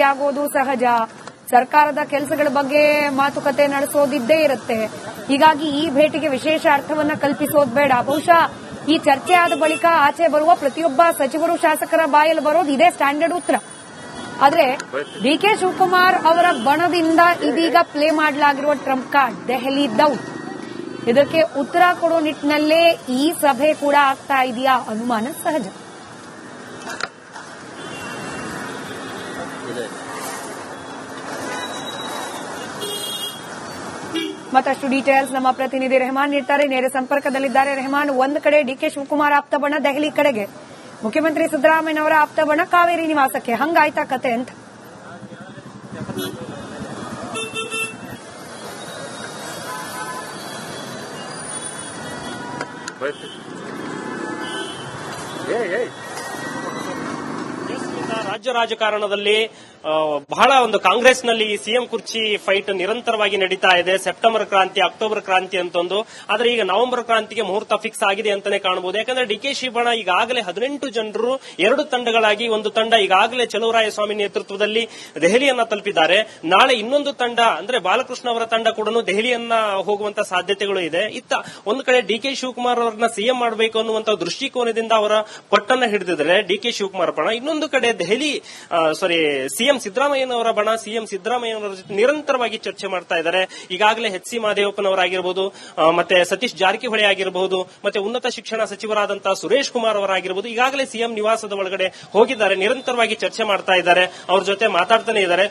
ಭೇಟಿಯಾಗೋದು ಸಹಜ. ಸರ್ಕಾರದ ಕೆಲಸಗಳ ಬಗ್ಗೆ ಮಾತುಕತೆ ನಡೆಸೋದಿದ್ದೇ ಇರುತ್ತೆ. ಹೀಗಾಗಿ ಈ ಭೇಟಿಗೆ ವಿಶೇಷ ಅರ್ಥವನ್ನ ಕಲ್ಪಿಸೋದು ಬೇಡ. ಬಹುಶಃ ಈ ಚರ್ಚೆ ಆದ ಬಳಿಕ ಆಚೆ ಬರುವ ಪ್ರತಿಯೊಬ್ಬ ಸಚಿವರು ಶಾಸಕರ ಬಾಯಲ್ಲಿ ಬರೋದು ಇದೇ ಸ್ಟ್ಯಾಂಡರ್ಡ್ ಉತ್ತರ. ಆದ್ರೆ ಡಿಕೆ ಶಿವಕುಮಾರ್ ಅವರ ಬಣದಿಂದ ಇದೀಗ ಪ್ಲೇ ಮಾಡಲಾಗಿರುವ ಟ್ರಂಪ್ ಕಾರ್ಡ್ ದೆಹಲಿ ದೌಡ್, ಇದಕ್ಕೆ ಉತ್ತರ ಕೊಡೋ ನಿಟ್ಟಿನಲ್ಲೇ ಈ ಸಭೆ ಕೂಡ ಆಗ್ತಾ ಇದೆಯಾ ಅನುಮಾನ ಸಹಜ. ಮತ್ತಷ್ಟು ಡೀಟೇಲ್ಸ್ ನಮ್ಮ ಪ್ರತಿನಿಧಿ ರೆಹಮಾನ್ ನೀಡ್ತಾರೆ. ನೇರ ಸಂಪರ್ಕದಲ್ಲಿದ್ದಾರೆ ರೆಹಮಾನ್. ಒಂದು ಕಡೆ ಡಿಕೆ ಶಿವಕುಮಾರ್ ಆಪ್ತ ಬಣ ದೆಹಲಿ ಕಡೆಗೆ, ಮುಖ್ಯಮಂತ್ರಿ ಸಿದ್ದರಾಮಯ್ಯನವರ ಆಪ್ತ ಬಣ ಕಾವೇರಿ ನಿವಾಸಕ್ಕೆ, ಹಂಗಾಯ್ತಾ ಕತೆ ಅಂತ? ರಾಜ್ಯ ರಾಜಕಾರಣದಲ್ಲಿ ಬಹಳ ಒಂದು ಕಾಂಗ್ರೆಸ್ನಲ್ಲಿ ಸಿಎಂ ಕುರ್ಚಿ ಫೈಟ್ ನಿರಂತರವಾಗಿ ನಡೀತಾ ಇದೆ. ಸೆಪ್ಟೆಂಬರ್ ಕ್ರಾಂತಿ, ಅಕ್ಟೋಬರ್ ಕ್ರಾಂತಿ ಅಂತಂದು. ಆದ್ರೆ ಈಗ ನವೆಂಬರ್ ಕ್ರಾಂತಿಗೆ ಮುಹೂರ್ತ ಫಿಕ್ಸ್ ಆಗಿದೆ ಅಂತಾನೆ ಕಾಣಬಹುದು. ಯಾಕಂದ್ರೆ ಡಿಕೆಶಿ ಬಣ ಈಗಾಗಲೇ 18 ಜನರು 2 ತಂಡಗಳಾಗಿ, ಒಂದು ತಂಡ ಈಗಾಗಲೇ ಚಲುವರಾಯಸ್ವಾಮಿ ನೇತೃತ್ವದಲ್ಲಿ ದೆಹಲಿಯನ್ನ ತಲುಪಿದ್ದಾರೆ. ನಾಳೆ ಇನ್ನೊಂದು ತಂಡ ಅಂದ್ರೆ ಬಾಲಕೃಷ್ಣ ಅವರ ತಂಡ ಕೂಡ ದೆಹಲಿಯನ್ನ ಹೋಗುವಂತ ಸಾಧ್ಯತೆಗಳು ಇದೆ. ಇತ್ತ ಒಂದು ಕಡೆ ಡಿಕೆ ಶಿವಕುಮಾರ್ ಅವರನ್ನ ಸಿಎಂ ಮಾಡಬೇಕು ಅನ್ನುವಂತ ದೃಷ್ಟಿಕೋನದಿಂದ ಅವರ ಪಟ್ಟನ್ನ ಹಿಡಿದಿದ್ದಾರೆ ಡಿಕೆ ಶಿವಕುಮಾರ್ ಬಣ. ಇನ್ನೊಂದು ಕಡೆ ದೆಹಲಿ ಸಿಎಂ ಸಿದ್ದರಾಮಯ್ಯನವರ ಬಣ, ಸಿಎಂ ಸಿದ್ದರಾಮಯ್ಯನವರ ಜೊತೆ ನಿರಂತರವಾಗಿ ಚರ್ಚೆ ಮಾಡ್ತಾ ಇದ್ದಾರೆ. ಈಗಾಗಲೇ ಎಚ್ ಸಿ ಮಹದೇವಪ್ಪನವರಾಗಿರಬಹುದು, ಮತ್ತೆ ಸತೀಶ್ ಜಾರಕಿಹೊಳಿ ಆಗಿರಬಹುದು, ಮತ್ತೆ ಉನ್ನತ ಶಿಕ್ಷಣ ಸಚಿವರಾದಂತಹ ಸುರೇಶ್ ಕುಮಾರ್ ಅವರಾಗಿರಬಹುದು, ಈಗಾಗಲೇ ಸಿಎಂ ನಿವಾಸದ ಒಳಗಡೆ ಹೋಗಿದ್ದಾರೆ. ನಿರಂತರವಾಗಿ ಚರ್ಚೆ ಮಾಡ್ತಾ ಇದ್ದಾರೆ, ಅವ್ರ ಜೊತೆ ಮಾತಾಡ್ತಾನೆ ಇದ್ದಾರೆ.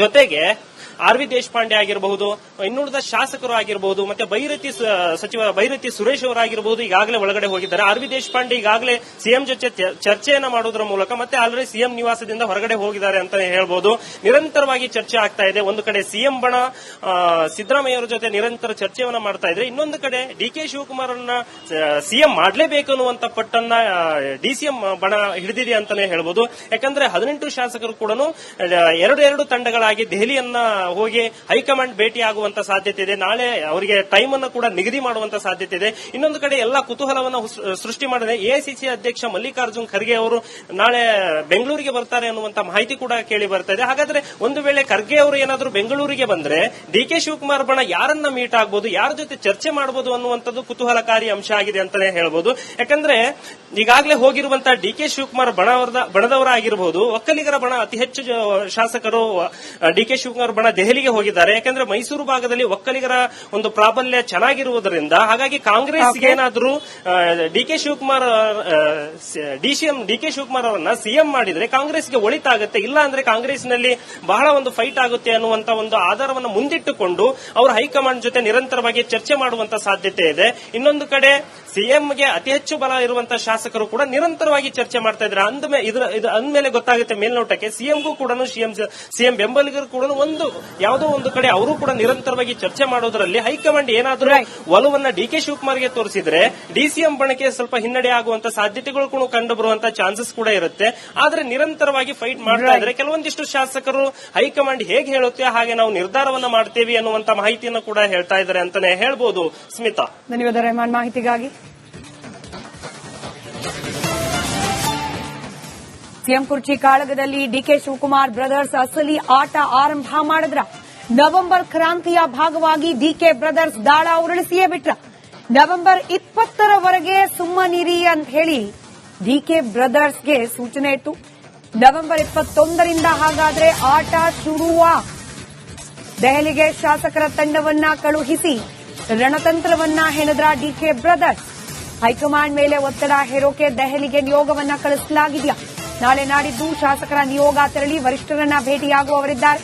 ಜೊತೆಗೆ ಆರ್ ವಿ ದೇಶಪಾಂಡೆ ಆಗಿರಬಹುದು, ಇನ್ನುಳಿದ ಶಾಸಕರು ಆಗಿರಬಹುದು, ಮತ್ತೆ ಸಚಿವ ಬೈರತಿ ಸುರೇಶ್ ಅವರಾಗಿರಬಹುದು, ಈಗಾಗಲೇ ಒಳಗಡೆ ಹೋಗಿದ್ದಾರೆ. ಆರ್ ವಿ ದೇಶಪಾಂಡೆ ಈಗಾಗಲೇ ಸಿಎಂ ಜೊತೆ ಚರ್ಚೆಯನ್ನ ಮಾಡುವುದರ ಮೂಲಕ ಮತ್ತೆ ಆಲ್ರೆಡಿ ಸಿಎಂ ನಿವಾಸದಿಂದ ಹೊರಗಡೆ ಹೋಗಿದ್ದಾರೆ ಅಂತಾನೆ ಹೇಳ್ಬಹುದು. ನಿರಂತರವಾಗಿ ಚರ್ಚೆ ಆಗ್ತಾ ಇದೆ. ಒಂದು ಕಡೆ ಸಿಎಂ ಬಣ ಸಿದ್ದರಾಮಯ್ಯ ಅವರ ಜೊತೆ ನಿರಂತರ ಚರ್ಚೆಯನ್ನ ಮಾಡ್ತಾ ಇದ್ರೆ, ಇನ್ನೊಂದು ಕಡೆ ಡಿಕೆ ಶಿವಕುಮಾರ್ ಅವರನ್ನ ಸಿಎಂ ಮಾಡಲೇಬೇಕು ಅನ್ನುವಂತ ಪಟ್ಟನ್ನ ಡಿಸಿಎಂ ಬಣ ಹಿಡಿದಿದೆ ಅಂತಾನೆ ಹೇಳ್ಬಹುದು. ಯಾಕಂದ್ರೆ 18 ಶಾಸಕರು ಕೂಡ 2 ತಂಡಗಳಾಗಿ ದೆಹಲಿಯನ್ನ ಹೋಗಿ ಹೈಕಮಾಂಡ್ ಭೇಟಿಯಾಗುವಂತ ಸಾಧ್ಯತೆ ಇದೆ. ನಾಳೆ ಅವರಿಗೆ ಟೈಮ್ ಅನ್ನು ಕೂಡ ನಿಗದಿ ಮಾಡುವಂತ ಸಾಧ್ಯತೆ ಇದೆ. ಇನ್ನೊಂದು ಕಡೆ ಎಲ್ಲಾ ಕುತೂಹಲವನ್ನು ಸೃಷ್ಟಿ ಮಾಡಿದೆ. ಎಐಸಿಸಿ ಅಧ್ಯಕ್ಷ ಮಲ್ಲಿಕಾರ್ಜುನ್ ಖರ್ಗೆ ಅವರು ನಾಳೆ ಬೆಂಗಳೂರಿಗೆ ಬರ್ತಾರೆ ಅನ್ನುವಂತ ಮಾಹಿತಿ ಕೂಡ ಕೇಳಿ ಬರ್ತಾ ಇದೆ. ಹಾಗಾದ್ರೆ ಒಂದು ವೇಳೆ ಖರ್ಗೆ ಅವರು ಏನಾದರೂ ಬೆಂಗಳೂರಿಗೆ ಬಂದ್ರೆ ಡಿಕೆ ಶಿವಕುಮಾರ್ ಬಣ ಯಾರನ್ನ ಮೀಟ್ ಆಗಬಹುದು, ಯಾರ ಜೊತೆ ಚರ್ಚೆ ಮಾಡಬಹುದು ಅನ್ನುವಂಥದ್ದು ಕುತೂಹಲಕಾರಿ ಅಂಶ ಆಗಿದೆ ಅಂತಾನೆ ಹೇಳ್ಬೋದು. ಯಾಕಂದ್ರೆ ಈಗಾಗಲೇ ಹೋಗಿರುವಂತಹ ಡಿಕೆ ಶಿವಕುಮಾರ್ ಬಣದವರಾಗಿರಬಹುದು, ಒಕ್ಕಲಿಗರ ಬಣ ಅತಿ ಹೆಚ್ಚು ಶಾಸಕರು ಡಿಕೆ ಶಿವಕುಮಾರ್ ಬಣ ದೆಹಲಿಗೆ ಹೋಗಿದ್ದಾರೆ. ಯಾಕಂದ್ರೆ ಮೈಸೂರು ಭಾಗದಲ್ಲಿ ಒಕ್ಕಲಿಗರ ಒಂದು ಪ್ರಾಬಲ್ಯ ಚೆನ್ನಾಗಿರುವುದರಿಂದ, ಹಾಗಾಗಿ ಕಾಂಗ್ರೆಸ್ಗೆ ಏನಾದರೂ ಡಿಕೆ ಶಿವಕುಮಾರ್ ಅವರನ್ನ ಸಿಎಂ ಮಾಡಿದ್ರೆ ಕಾಂಗ್ರೆಸ್ಗೆ ಒಳಿತಾಗುತ್ತೆ, ಇಲ್ಲ ಅಂದ್ರೆ ಕಾಂಗ್ರೆಸ್ನಲ್ಲಿ ಬಹಳ ಒಂದು ಫೈಟ್ ಆಗುತ್ತೆ ಅನ್ನುವಂತ ಒಂದು ಆಧಾರವನ್ನು ಮುಂದಿಟ್ಟುಕೊಂಡು ಅವರು ಹೈಕಮಾಂಡ್ ಜೊತೆ ನಿರಂತರವಾಗಿ ಚರ್ಚೆ ಮಾಡುವಂತ ಸಾಧ್ಯತೆ ಇದೆ. ಇನ್ನೊಂದು ಕಡೆ ಸಿಎಂಗೆ ಅತಿ ಹೆಚ್ಚು ಬಲ ಇರುವಂತಹ ಶಾಸಕರು ಕೂಡ ನಿರಂತರವಾಗಿ ಚರ್ಚೆ ಮಾಡ್ತಾ ಇದ್ದಾರೆ. ಅಂದ್ಮೇಲೆ ಗೊತ್ತಾಗುತ್ತೆ ಮೇಲ್ನೋಟಕ್ಕೆ ಸಿಎಂಗೂ ಕೂಡ ಸಿಎಂ ಬೆಂಬಲಿಗರು ಕೂಡ ಯಾವುದೋ ಒಂದು ಕಡೆ ಅವರು ಕೂಡ ನಿರಂತರವಾಗಿ ಚರ್ಚೆ ಮಾಡೋದ್ರಲ್ಲಿ ಹೈಕಮಾಂಡ್ ಏನಾದರೂ ಒಲವನ್ನ ಡಿಕೆ ಶಿವಕುಮಾರ್ಗೆ ತೋರಿಸಿದ್ರೆ ಡಿಸಿಎಂ ಬಣಕ್ಕೆ ಸ್ವಲ್ಪ ಹಿನ್ನಡೆ ಆಗುವಂತ ಸಾಧ್ಯತೆಗಳು ಕೂಡ ಕಂಡು ಬರುವಂತಹ ಚಾನ್ಸಸ್ ಕೂಡ ಇರುತ್ತೆ. ಆದ್ರೆ ನಿರಂತರವಾಗಿ ಫೈಟ್ ಮಾಡ್ತಾ ಇದ್ದಾರೆ. ಕೆಲವೊಂದಿಷ್ಟು ಶಾಸಕರು ಹೈಕಮಾಂಡ್ ಹೇಗೆ ಹೇಳುತ್ತೆ ಹಾಗೆ ನಾವು ನಿರ್ಧಾರವನ್ನ ಮಾಡ್ತೇವೆ ಅನ್ನುವಂತ ಮಾಹಿತಿಯನ್ನು ಕೂಡ ಹೇಳ್ತಾ ಇದ್ದಾರೆ ಅಂತಾನೆ ಹೇಳ್ಬೋದು. ಸ್ಮಿತಾ, ಧನ್ಯವಾದ ರೆಹಮಾನ್ ಮಾಹಿತಿಗಾಗಿ. ಸಿಎಂ ಕುರ್ಚಿ ಕಾಳಗದಲ್ಲಿ ಡಿಕೆ ಶಿವಕುಮಾರ್ ಬ್ರದರ್ಸ್ ಅಸಲಿ ಆಟ ಆರಂಭ ಮಾಡಿದ್ರ. ನವೆಂಬರ್ ಕ್ರಾಂತಿಯ ಭಾಗವಾಗಿ ಡಿಕೆ ಬ್ರದರ್ಸ್ ದಾಳ ಉರುಳಿಸಿಯೇ ಬಿಟ್ರ. ನವೆಂಬರ್ 20ರವರೆಗೆ ಸುಮ್ಮನಿರಿ ಅಂತ ಹೇಳಿ ಡಿಕೆ ಬ್ರದರ್ಸ್ಗೆ ಸೂಚನೆ ಇತ್ತು. ನವೆಂಬರ್ 21ರಿಂದ ಹಾಗಾದ್ರೆ ಆಟ ಶುರುವ. ದೆಹಲಿಗೆ ಶಾಸಕರ ತಂಡವನ್ನ ಕಳುಹಿಸಿ ರಣತಂತ್ರವನ್ನ ಹೆಣೆದ್ರ ಡಿಕೆ ಬ್ರದರ್ಸ್. ಹೈಕಮಾಂಡ್ ಮೇಲೆ ಒತ್ತಡ ಹೇರೋಕೆ ದೆಹಲಿಗೆ ನಿಯೋಗವನ್ನ ಕಳಿಸಲಾಗಿದೆಯಾ? ನಾಳೆ ನಾಡಿದ್ದು ಶಾಸಕರ ನಿಯೋಗ ತೆರಳಿ ವರಿಷ್ಠರನ್ನ ಭೇಟಿಯಾಗುವವರಿದ್ದಾರೆ.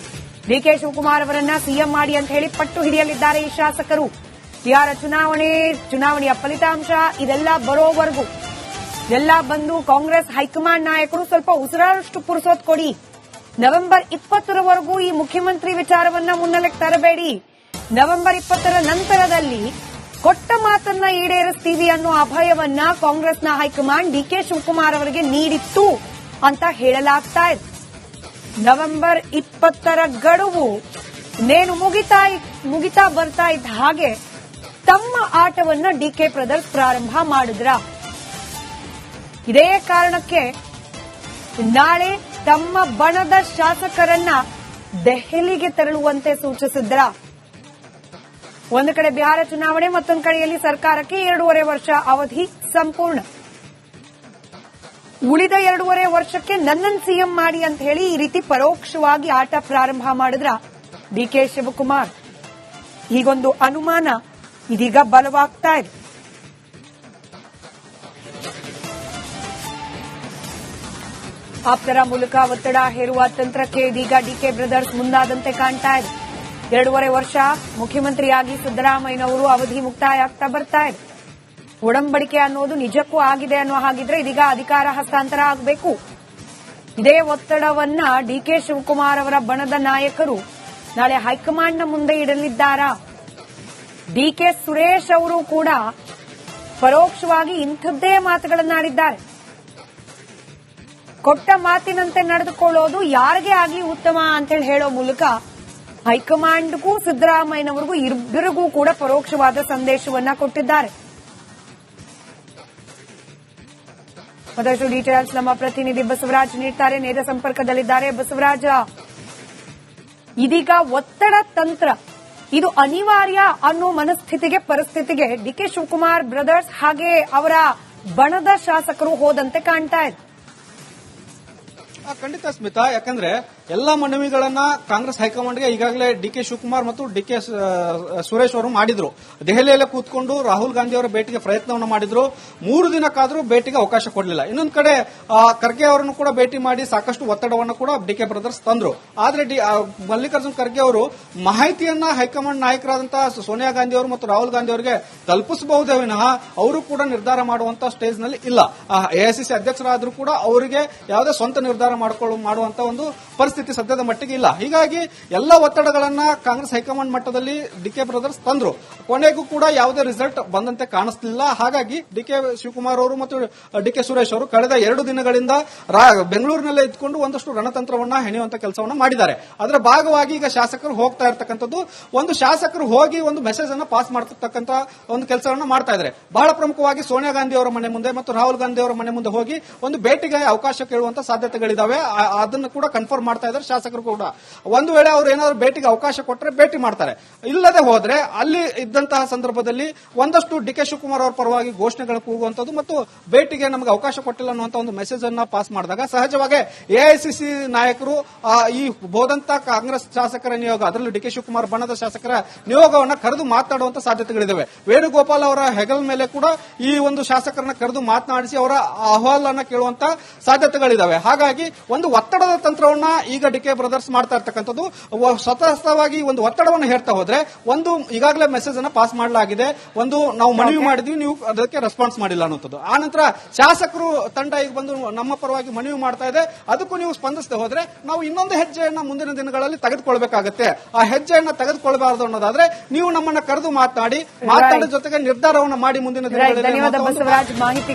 ಡಿಕೆ ಶಿವಕುಮಾರ್ ಅವರನ್ನ ಸಿಎಂ ಮಾಡಿ ಅಂತ ಹೇಳಿ ಪಟ್ಟು ಹಿಡಿಯಲಿದ್ದಾರೆ ಈ ಶಾಸಕರು. ಬಿಹಾರ ಚುನಾವಣೆಯ ಫಲಿತಾಂಶ ಇದೆಲ್ಲ ಬರೋವರೆಗೂ ಎಲ್ಲ ಬಂದು ಕಾಂಗ್ರೆಸ್ ಹೈಕಮಾಂಡ್ ನಾಯಕರು ಸ್ವಲ್ಪ ಉಸಿರಾಡಷ್ಟು ಪುರುಸೋತ್ ಕೊಡಿ. ನವೆಂಬರ್ 20ರವರೆಗೂ ಈ ಮುಖ್ಯಮಂತ್ರಿ ವಿಚಾರವನ್ನ ಮುನ್ನೆಲೆಗೆ ತರಬೇಡಿ. ನವೆಂಬರ್ 20ರ ನಂತರದಲ್ಲಿ ಕೊಟ್ಟ ಮಾತನ್ನ ಈಡೇರಿಸ್ತೀವಿ ಅನ್ನೋ ಅಭಯವನ್ನ ಕಾಂಗ್ರೆಸ್ನ ಹೈಕಮಾಂಡ್ ಡಿಕೆ ಶಿವಕುಮಾರ್ ಅವರಿಗೆ ನೀಡಿತ್ತು ಅಂತ ಹೇಳಲಾಗ್ತಾ ಇದೆ. ನವೆಂಬರ್ 20ರ ಗಡುವು ನೇನು ಮುಗಿತಾ ಬರ್ತಾ ಇದ್ದ ಹಾಗೆ ತಮ್ಮ ಆಟವನ್ನ ಡಿಕೆ ಬ್ರದರ್ಸ್ ಪ್ರಾರಂಭ ಮಾಡಿದ್ರ. ಇದೇ ಕಾರಣಕ್ಕೆ ನಾಳೆ ತಮ್ಮ ಬಣದ ಶಾಸಕರನ್ನ ದೆಹಲಿಗೆ ತೆರಳುವಂತೆ ಸೂಚಿಸಿದ್ರ. ಒಂದು ಕಡೆ ಬಿಹಾರ ಚುನಾವಣೆ, ಮತ್ತೊಂದು ಕಡೆಯಲ್ಲಿ ಸರ್ಕಾರಕ್ಕೆ 2.5 ವರ್ಷ ಅವಧಿ ಸಂಪೂರ್ಣ. ಉಳಿದ 2.5 ವರ್ಷಕ್ಕೆ ನನ್ನನ್ನು ಸಿಎಂ ಮಾಡಿ ಅಂತ ಹೇಳಿ ಈ ರೀತಿ ಪರೋಕ್ಷವಾಗಿ ಆಟ ಪ್ರಾರಂಭ ಮಾಡಿದ್ರ ಡಿಕೆ ಶಿವಕುಮಾರ್. ಹೀಗೊಂದು ಅನುಮಾನ ಇದೀಗ ಬಲವಾಗ್ತಾ ಇದೆ. ಆಪ್ತರ ಮೂಲಕ ಒತ್ತಡ ಹೇರುವ ತಂತ್ರಕ್ಕೆ ಇದೀಗ ಡಿಕೆ ಬ್ರದರ್ಸ್ ಮುಂದಾದಂತೆ ಕಾಣ್ತಾ ಇದೆ. 2.5 ವರ್ಷ ಮುಖ್ಯಮಂತ್ರಿಯಾಗಿ ಸಿದ್ದರಾಮಯ್ಯನವರು ಅವಧಿ ಮುಕ್ತಾಯ ಆಗ್ತಾ ಬರ್ತಾ ಇದೆ. ಒಡಂಬಡಿಕೆ ಅನ್ನೋದು ನಿಜಕ್ಕೂ ಆಗಿದೆ ಅನ್ನೋ ಹಾಗಿದ್ರೆ ಇದೀಗ ಅಧಿಕಾರ ಹಸ್ತಾಂತರ ಆಗಬೇಕು. ಇದೇ ಒತ್ತಡವನ್ನ ಡಿಕೆ ಶಿವಕುಮಾರ್ ಅವರ ಬಣದ ನಾಯಕರು ನಾಳೆ ಹೈಕಮಾಂಡ್ನ ಮುಂದೆ ಇಡಲಿದ್ದಾರಾ? ಡಿಕೆ ಸುರೇಶ್ ಅವರು ಕೂಡ ಪರೋಕ್ಷವಾಗಿ ಇಂಥದ್ದೇ ಮಾತುಗಳನ್ನಾಡಿದ್ದಾರೆ. ಕೊಟ್ಟ ಮಾತಿನಂತೆ ನಡೆದುಕೊಳ್ಳೋದು ಯಾರಿಗೆ ಆಗಲಿ ಉತ್ತಮ ಅಂತ ಹೇಳೋ ಮೂಲಕ ಹೈಕಮಾಂಡ್ಗೂ ಸಿದ್ದರಾಮಯ್ಯನವರಿಗೂ ಇಬ್ಬರಿಗೂ ಕೂಡ ಪರೋಕ್ಷವಾದ ಸಂದೇಶವನ್ನ ಕೊಟ್ಟಿದ್ದಾರೆ. ಮತ್ತಷ್ಟು ಡೀಟೇಲ್ಸ್ ನಮ್ಮ ಪ್ರತಿನಿಧಿ ಬಸವರಾಜ್ ನೀಡ್ತಾರೆ, ನೇರ ಸಂಪರ್ಕದಲ್ಲಿದ್ದಾರೆ. ಬಸವರಾಜ, ಇದೀಗ ಒತ್ತಡ ತಂತ್ರ ಇದು ಅನಿವಾರ್ಯ ಅನ್ನೋ ಪರಿಸ್ಥಿತಿಗೆ ಡಿಕೆ ಶಿವಕುಮಾರ್ ಬ್ರದರ್ಸ್ ಹಾಗೆ ಅವರ ಬಣದ ಶಾಸಕರು ಹೋದಂತೆ ಕಾಣ್ತಾ ಇದೆ. ಖಂಡಿತ ಸ್ಮಿತಾ, ಯಾಕಂದ್ರೆ ಎಲ್ಲಾ ಮನವಿಗಳನ್ನ ಕಾಂಗ್ರೆಸ್ ಹೈಕಮಾಂಡ್ಗೆ ಈಗಾಗಲೇ ಡಿಕೆ ಶಿವಕುಮಾರ್ ಮತ್ತು ಡಿಕೆ ಸುರೇಶ್ ಅವರು ಮಾಡಿದ್ರು. ದೆಹಲಿಯಲ್ಲೇ ಕೂತ್ಕೊಂಡು ರಾಹುಲ್ ಗಾಂಧಿ ಅವರ ಭೇಟಿಗೆ ಪ್ರಯತ್ನವನ್ನು ಮಾಡಿದ್ರು. 3 ದಿನಕ್ಕಾದರೂ ಭೇಟಿಗೆ ಅವಕಾಶ ಕೊಡಲಿಲ್ಲ. ಇನ್ನೊಂದು ಕಡೆ ಖರ್ಗೆ ಅವರನ್ನು ಕೂಡ ಭೇಟಿ ಮಾಡಿ ಸಾಕಷ್ಟು ಒತ್ತಡವನ್ನು ಕೂಡ ಡಿಕೆ ಬ್ರದರ್ಸ್ ತಂದ್ರು. ಆದ್ರೆ ಮಲ್ಲಿಕಾರ್ಜುನ್ ಖರ್ಗೆ ಅವರು ಮಾಹಿತಿಯನ್ನ ಹೈಕಮಾಂಡ್ ನಾಯಕರಾದಂತಹ ಸೋನಿಯಾ ಗಾಂಧಿ ಅವರು ಮತ್ತು ರಾಹುಲ್ ಗಾಂಧಿ ಅವರಿಗೆ ತಲುಪಿಸಬಹುದೇ ವಿನಃ ಅವರು ಕೂಡ ನಿರ್ಧಾರ ಮಾಡುವಂತಹ ಸ್ಟೇಜ್ ನಲ್ಲಿ ಇಲ್ಲ. ಎಐಸಿಸಿ ಅಧ್ಯಕ್ಷರಾದ್ರೂ ಕೂಡ ಅವರಿಗೆ ಯಾವುದೇ ಸ್ವಂತ ನಿರ್ಧಾರ ಮಾಡುವಂತ ಒಂದು ಪರಿಸ್ಥಿತಿ ಸದ್ಯದ ಮಟ್ಟಿಗೆ ಇಲ್ಲ. ಹೀಗಾಗಿ ಎಲ್ಲ ಒತ್ತಡಗಳನ್ನ ಕಾಂಗ್ರೆಸ್ ಹೈಕಮಾಂಡ್ ಮಟ್ಟದಲ್ಲಿ ಡಿಕೆ ಬ್ರದರ್ಸ್ ತಂದ್ರು. ಕೊನೆಗೂ ಕೂಡ ಯಾವುದೇ ರಿಸಲ್ಟ್ ಬಂದಂತೆ ಕಾಣಿಸಲಿಲ್ಲ. ಹಾಗಾಗಿ ಡಿಕೆ ಶಿವಕುಮಾರ್ ಅವರು ಮತ್ತು ಡಿಕೆ ಸುರೇಶ್ ಅವರು ಕಳೆದ 2 ದಿನಗಳಿಂದ ಬೆಂಗಳೂರಿನಲ್ಲೇ ಇದ್ಕೊಂಡು ಒಂದಷ್ಟು ರಣತಂತ್ರವನ್ನ ಹೆಣೆಯುವಂತ ಕೆಲಸವನ್ನ ಮಾಡಿದ್ದಾರೆ. ಅದರ ಭಾಗವಾಗಿ ಈಗ ಶಾಸಕರು ಹೋಗ್ತಾ ಇರತಕ್ಕಂಥದ್ದು, ಒಂದು ಶಾಸಕರು ಹೋಗಿ ಒಂದು ಮೆಸೇಜ್ ಅನ್ನ ಪಾಸ್ ಮಾಡತಕ್ಕಂತ ಒಂದು ಕೆಲಸವನ್ನ ಮಾಡ್ತಾ ಇದ್ದಾರೆ. ಬಹಳ ಪ್ರಮುಖವಾಗಿ ಸೋನಿಯಾ ಗಾಂಧಿ ಅವರ ಮನೆ ಮುಂದೆ ಮತ್ತು ರಾಹುಲ್ ಗಾಂಧಿ ಅವರ ಮನೆ ಮುಂದೆ ಹೋಗಿ ಒಂದು ಭೇಟಿಗೆ ಅವಕಾಶ ಕೇಳುವಂತ ಸಾಧ್ಯತೆಗಳಿದಾವೆ. ಅದನ್ನು ಕೂಡ ಕನ್ಫರ್ಮ್ ಮಾಡ್ತಾ ಇದ್ದಾರೆ ಶಾಸಕರು ಕೂಡ. ಒಂದು ವೇಳೆ ಅವರು ಏನಾದ್ರು ಭೇಟಿಗೆ ಅವಕಾಶ ಕೊಟ್ಟರೆ ಭೇಟಿ ಮಾಡ್ತಾರೆ, ಇಲ್ಲದೆ ಹೋದ್ರೆ ಅಲ್ಲಿ ಇದ್ದಂತಹ ಸಂದರ್ಭದಲ್ಲಿ ಒಂದಷ್ಟು ಡಿಕೆ ಶಿವಕುಮಾರ್ ಅವರ ಪರವಾಗಿ ಘೋಷಣೆಗಳು ಕೂಗುವಂತದ್ದು ಮತ್ತು ಭೇಟಿಗೆ ನಮಗೆ ಅವಕಾಶ ಕೊಟ್ಟಿಲ್ಲ ಅನ್ನುವಂತ ಒಂದು ಮೆಸೇಜ್ ಅನ್ನ ಪಾಸ್ ಮಾಡಿದಾಗ ಸಹಜವಾಗಿ ಎಐಸಿಸಿ ನಾಯಕರು ಈ ಹೋದಂತ ಕಾಂಗ್ರೆಸ್ ಶಾಸಕರ ನಿಯೋಗ, ಅದರಲ್ಲೂ ಡಿಕೆ ಶಿವಕುಮಾರ್ ಬಣದ ಶಾಸಕರ ನಿಯೋಗವನ್ನು ಕರೆದು ಮಾತನಾಡುವಂತ ಸಾಧ್ಯತೆಗಳಿದ್ದಾವೆ. ವೇಣುಗೋಪಾಲ್ ಅವರ ಹೆಗಲ ಮೇಲೆ ಕೂಡ ಈ ಒಂದು ಶಾಸಕರನ್ನ ಕರೆದು ಮಾತನಾಡಿಸಿ ಅವರ ಅಹವಾಲನ್ನ ಕೇಳುವಂತ ಸಾಧ್ಯತೆಗಳಿದ್ದಾವೆ. ಹಾಗಾಗಿ ಒಂದು ಒತ್ತಡದ ತಂತ್ರವನ್ನ ಈಗ ಡಿಕೆ ಬ್ರದರ್ಸ್ ಮಾಡ್ತಾ ಇರ್ತಕ್ಕಂಥದ್ದು. ಸ್ವತಃವಾಗಿ ಒಂದು ಒತ್ತಡವನ್ನು ಹೇರ್ತಾ ಹೋದ್ರೆ ಒಂದು ಈಗಾಗಲೇ ಮೆಸೇಜ್ ಅನ್ನ ಪಾಸ್ ಮಾಡಲಾಗಿದೆ, ಒಂದು ನಾವು ಮನವಿ ಮಾಡಿದ್ವಿ, ನೀವು ಅದಕ್ಕೆ ರೆಸ್ಪಾನ್ಸ್ ಮಾಡಿಲ್ಲ ಅನ್ನುವಂಥದ್ದು. ಆ ನಂತರ ಶಾಸಕರು ತಂಡ ಈಗ ಬಂದು ನಮ್ಮ ಪರವಾಗಿ ಮನವಿ ಮಾಡ್ತಾ ಇದೆ, ಅದಕ್ಕೂ ನೀವು ಸ್ಪಂದಿಸದೆ ಹೋದ್ರೆ ನಾವು ಇನ್ನೊಂದು ಹೆಜ್ಜೆಯನ್ನ ಮುಂದಿನ ದಿನಗಳಲ್ಲಿ ತೆಗೆದುಕೊಳ್ಬೇಕಾಗತ್ತೆ. ಆ ಹೆಜ್ಜೆಯನ್ನ ತೆಗೆದುಕೊಳ್ಬಾರದು ಅನ್ನೋದಾದ್ರೆ ನೀವು ನಮ್ಮನ್ನ ಕರೆದು ಮಾತನಾಡಿ ಜೊತೆಗೆ ನಿರ್ಧಾರವನ್ನು ಮಾಡಿ ಮುಂದಿನ ದಿನಗಳಲ್ಲಿ ಧನ್ಯವಾದ ಬಸವರಾಜ್ ಮಾಹಿತಿ